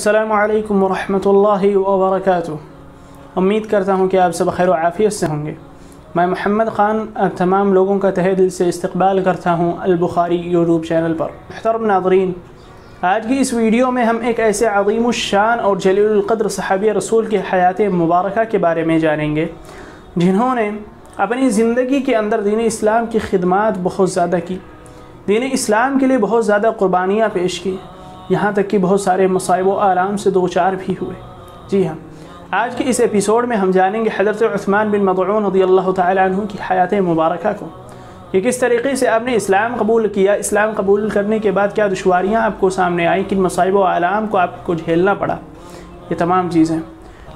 अस्सलामु अलैकुम वरहमतुल्लाहि वबरकातुह। उम्मीद करता हूँ कि आप सब खैर व आफियत से होंगे। मैं मोहम्मद ख़ान आप तमाम लोगों का तहे दिल से इस्तकबाल करता हूँ अल-बुखारी यूट्यूब चैनल पर। मुहतरम नाज़रीन, आज की इस वीडियो में हम एक ऐसे अज़ीमुश्शान और जलीलुल क़द्र सहाबी रसूल की हयात मुबारका के बारे में जानेंगे जिन्होंने अपनी ज़िंदगी के अंदर दीन इस्लाम की खिदमत बहुत ज़्यादा की, दीन इस्लाम के लिए बहुत ज़्यादा क़ुर्बानियाँ पेश की, यहाँ तक कि बहुत सारे मसाइब व आराम से दो चार भी हुए। जी हाँ, आज के इस एपिसोड में हम जानेंगे हज़रत उस्मान बिन मज़ऊन रज़ियल्लाहु तआला अन्हु की हयात मुबारका को कि किस तरीक़े से आपने इस्लाम कबूल किया, इस्लाम कबूल करने के बाद क्या दुश्वारियाँ आपको सामने आई, किन मसाइब व आलाम को आपको झेलना पड़ा, ये तमाम चीज़ें।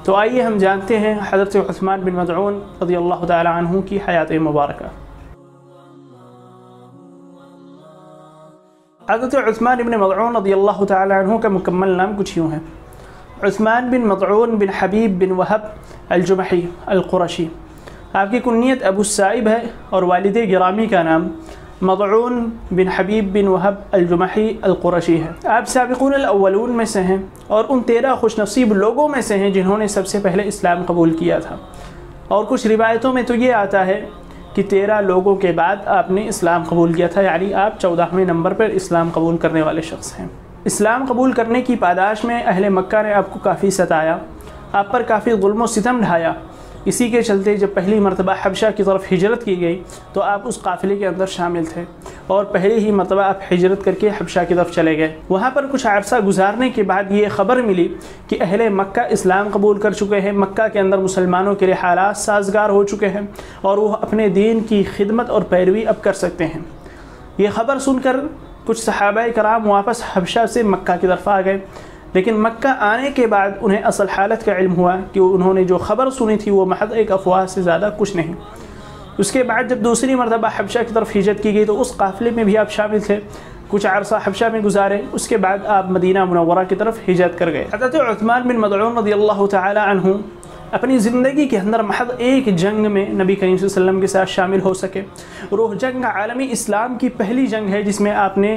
तो आइए हम जानते हैं हज़रत उस्मान बिन मज़ऊन रज़ियल्लाहु तआला अन्हु की हयात मुबारका। हज़रत उस्मान बिन मज़ऊन रज़ियल्लाहु तआला अन्हु का मुकम्मल नाम कुछ यूँ है: उस्मान बिन मज़ऊन बिन हबीब बिन वहब अल-जुमही अल-क़ुरशी। आपकी कुन्नियत अबू साइब है और वालिद गिरामी का नाम मज़ऊन बिन हबीब बिन वहब अल-जुमही अल-क़ुरशी है। आप साबिक़ून अल-अव्वलून में से हैं और उन 13 खुशनसीब लोगों में से हैं जिन्होंने सबसे पहले इस्लाम कबूल किया था। और कुछ रिवायतों में तो ये आता है कि 13 लोगों के बाद आपने इस्लाम कबूल किया था, यानी आप 14वें नंबर पर इस्लाम कबूल करने वाले शख्स हैं। इस्लाम कबूल करने की पादाश में अहले मक्का ने आपको काफ़ी सताया, आप पर काफ़ी ज़ुल्म व सितम ढाया। इसी के चलते जब पहली मरतबा हबशा की तरफ हिजरत की गई तो आप उस काफ़िले के अंदर शामिल थे और पहले ही मरतबा आप हिजरत करके हबशा की तरफ चले गए। वहाँ पर कुछ अरसा गुजारने के बाद ये ख़बर मिली कि अहले मक्का इस्लाम कबूल कर चुके हैं, मक्का के अंदर मुसलमानों के लिए हालात साजगार हो चुके हैं और वो अपने दीन की खिदमत और पैरवी अब कर सकते हैं। ये ख़बर सुनकर कुछ सहाबाए कराम वापस हबशा से मक्का की तरफ आ गए, लेकिन मक्का आने के बाद उन्हें असल हालत का इल्म हुआ कि उन्होंने जो ख़बर सुनी थी वो महज एक अफवाह से ज़्यादा कुछ नहीं। उसके बाद जब दूसरी मरतबा हबशा की तरफ हिजरत की गई तो उस काफ़िले में भी आप शामिल थे, कुछ अरसा हबशा में गुजारे, उसके बाद आप मदीना मुनव्वरा की तरफ हिजरत कर गए। हज़रत उस्मान बिन मज़ऊन रज़ियल्लाहु तआला अन्हु अपनी ज़िंदगी के अंदर महज एक जंग में नबी करीम सल्लल्लाहु अलैहि वसल्लम के साथ शामिल हो सके। और वो जंग आलमी इस्लाम की पहली जंग है जिसमें आपने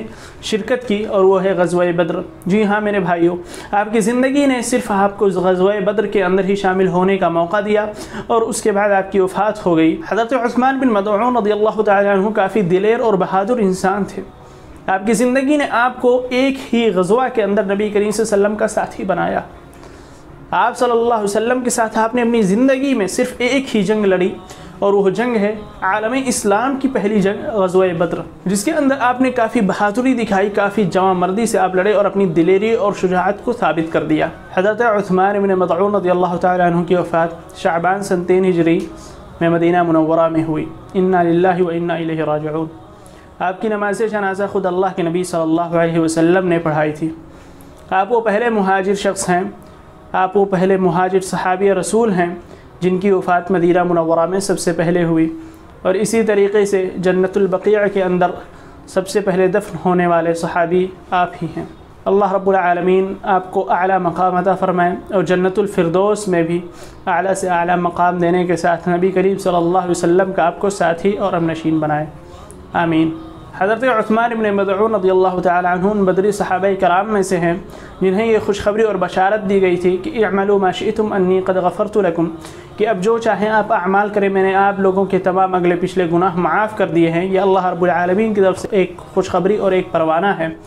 शिरकत की और वो है ग़ज़वा बद्र। जी हाँ मेरे भाइयों, आपकी ज़िंदगी ने सिर्फ आपको ग़ज़वा बद्र के अंदर ही शामिल होने का मौका दिया और उसके बाद आपकी वफ़ात हो गई। हज़रत उस्मान बिन मज़ऊन रज़ियल्लाहु तआला अन्हु काफ़ी दिलेर और बहादुर इंसान थे। आपकी ज़िंदगी ने आपको एक ही ग़ज़वा के अंदर नबी करीम सल्लल्लाहु अलैहि वसल्लम का साथी बनाया। आप सल्लल्लाहु अलैहि वसल्लम के साथ आपने अपनी ज़िंदगी में सिर्फ एक ही जंग लड़ी और वह जंग है आलमी इस्लाम की पहली जंग ग़ज़वा बद्र, जिसके अंदर आपने काफ़ी बहादुरी दिखाई, काफ़ी जवां मर्दी से आप लड़े और अपनी दिलेरी और शुजाअत को साबित कर दिया। हज़रत उस्मान बिन मज़ऊन रज़ियल्लाहु तआला अन्हु की वफ़ात शाबान सन 3 हिजरी में मदीना मुनव्वरा में हुई। इन्ना लिल्लाहि व इन्ना इलैहि राजिऊन। आपकी नमाज़ जनाज़ा खुद अल्लाह के नबी सल्लल्लाहु अलैहि वसल्लम ने पढ़ाई थी। आप वो पहले मुहाजिर शख्स हैं, आप वो पहले मुहाजिर सहाबी रसूल हैं जिनकी वफ़ात मदीना मुनव्वरा में सबसे पहले हुई। और इसी तरीक़े से जन्नतुल बक़ीअ के अंदर सबसे पहले दफन होने वाले सहाबी आप ही हैं। अल्लाह रब्बुल आलमीन आपको आला मकाम अता फ़रमाए और जन्नतुल फ़िरदौस में भी आला से आला मकाम देने के साथ नबी करीम सल्लल्लाहु अलैहि वसल्लम का आपको साथी और हमनशीन बनाए, आमीन। हज़रत उस्मान बिन मज़ऊन रज़ियल्लाहु तआला अन्हु बदरी सहाबाए कराम में से हैं जिन्हें ये खुशखबरी और बशारत दी गई थी कि इअमलू मा शिअतुम अन्नी क़द गफ़रतु लकुम, कि अब जो चाहें आप अमाल करें, मैंने आप लोगों के तमाम अगले पिछले गुनाह माफ़ कर दिए हैं। ये अल्लाह रब्बुल आलमीन की तरफ से एक खुशखबरी और एक परवाना है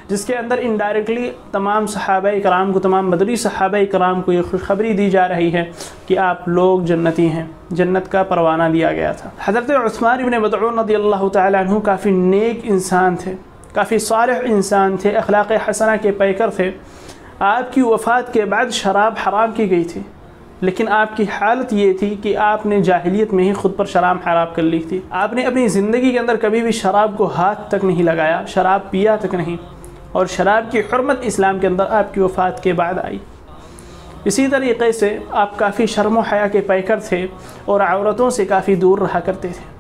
जिसके अंदर इनडायरेक्टली तमाम सहाबाए कराम को, तमाम बदरी सहाबाए कराम को ये खुशखबरी दी जा रही है कि आप लोग जन्नती हैं, जन्नत का परवाना दिया गया था। हज़रत उस्मान बिन मज़ऊन रज़ियल्लाहु तआला अन्हु काफ़ी नेक इंसान थे, काफ़ी सालिह इंसान थे, अखलाक़ हसना के पैकर थे। आपकी वफ़ात के बाद शराब हराम की गई थी, लेकिन आपकी हालत ये थी कि आपने जाहिलियत में ही ख़ुद पर शराब हराम कर ली थी। आपने अपनी ज़िंदगी के अंदर कभी भी शराब को हाथ तक नहीं लगाया, शराब पिया तक नहीं, और शराब की हुर्मत इस्लाम के अंदर आपकी वफ़ात के बाद आई। इसी तरीक़े से आप काफ़ी शर्म व हया के पैकर थे और औरतों से काफ़ी दूर रहा करते थे।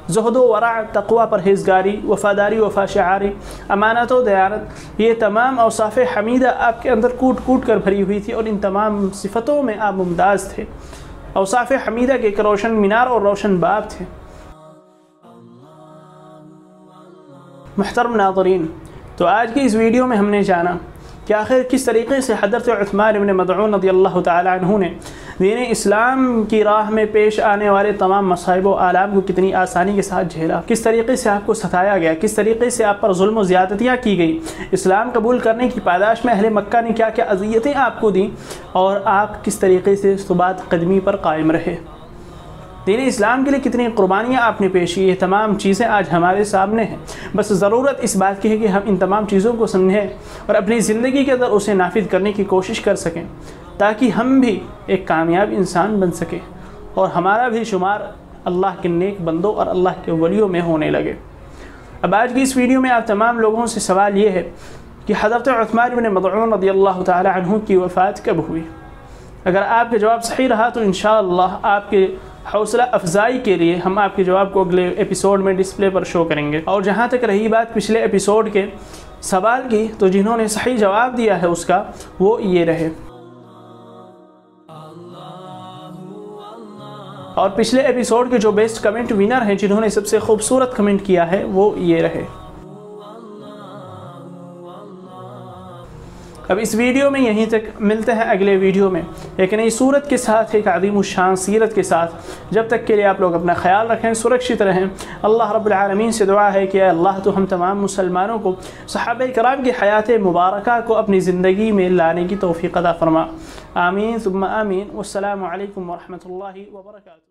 ज़ुहद व वरा, तक़वा, परहेज़गारी, वफ़ादारी, वफ़ा शआरी, अमानत व दयानत, ये तमाम औसाफ़ हमीदा आपके अंदर कूट कूट कर भरी हुई थी और इन तमाम सिफ़तों में आप मुमताज़ थे। औसाफ़ हमीदा के एक रोशन मीनार और रोशन बाब थे। मुहतरम नाज़रीन, तो आज की इस वीडियो में हमने जाना کہ آخر کس طریقے سے حضرت عثمان بن مظعون رضی اللہ تعالی عنہ نے دین اسلام کی راہ میں پیش آنے والے تمام مصائب و آلام کو کتنی آسانی کے ساتھ جھیلا، کس طریقے سے آپ کو ستایا گیا، کس طریقے سے آپ پر ظلم و زیادتیاں کی گئی، اسلام قبول کرنے کی پاداش میں اہل مکہ نے کیا کیا اذیتیں آپ کو دیں، اور آپ کس طریقے سے ثبات قدمی پر قائم رہے، دین اسلام کے لیے کتنی قربانیاں آپ نے پیش کی۔ یہ تمام چیزیں آج ہمارے سامنے ہیں، بس ضرورت اس بات کی ہے کہ ہم ان تمام چیزوں کو سمجھیں اور اپنی زندگی کے اندر اسے نافذ کرنے کی کوشش کر سکیں، تاکہ ہم بھی ایک کامیاب انسان بن سکیں اور ہمارا بھی شمار اللہ کے نیک بندوں اور اللہ کے ولیوں میں ہونے لگے۔ اب آج کی اس ویڈیو میں آپ تمام لوگوں سے سوال یہ ہے کہ حضرت عثمان بن مظعون رضی اللہ تعالی عنہ کی وفات کب ہوئی؟ اگر آپ کا جواب صحیح رہا تو انشاءاللہ آپ کے حوصلہ افزائی کے لیے ہم آپ کے جواب کو اگلے ایپیسوڈ میں ڈسپلے پر شو کریں گے۔ اور جہاں تک رہی بات پچھلے ایپیسوڈ کے سوال کی، تو جنہوں نے صحیح جواب دیا ہے اس کا وہ یہ رہے، اور پچھلے ایپیسوڈ کے جو بیسٹ کمنٹ ونر ہیں، جنہوں نے سب سے خوبصورت کمنٹ کیا ہے، وہ یہ رہے۔ اب اس ویڈیو میں یہیں تک، ملتے ہیں اگلے ویڈیو میں ایک نئی صورت کے ساتھ، ایک عظیم الشان سیرت کے ساتھ۔ جب تک کے لیے آپ لوگ اپنا خیال رکھیں، سرکشت رہیں۔ اللہ رب العالمین سے دعا ہے کہ اے اللہ تو ہم تمام مسلمانوں کو صحابہ کرام کی حیات مبارکہ کو اپنی زندگی میں لانے کی توفیق عطا فرما۔ آمین ثم آمین۔ والسلام علیکم ورحمۃ اللہ وبرکاتہ۔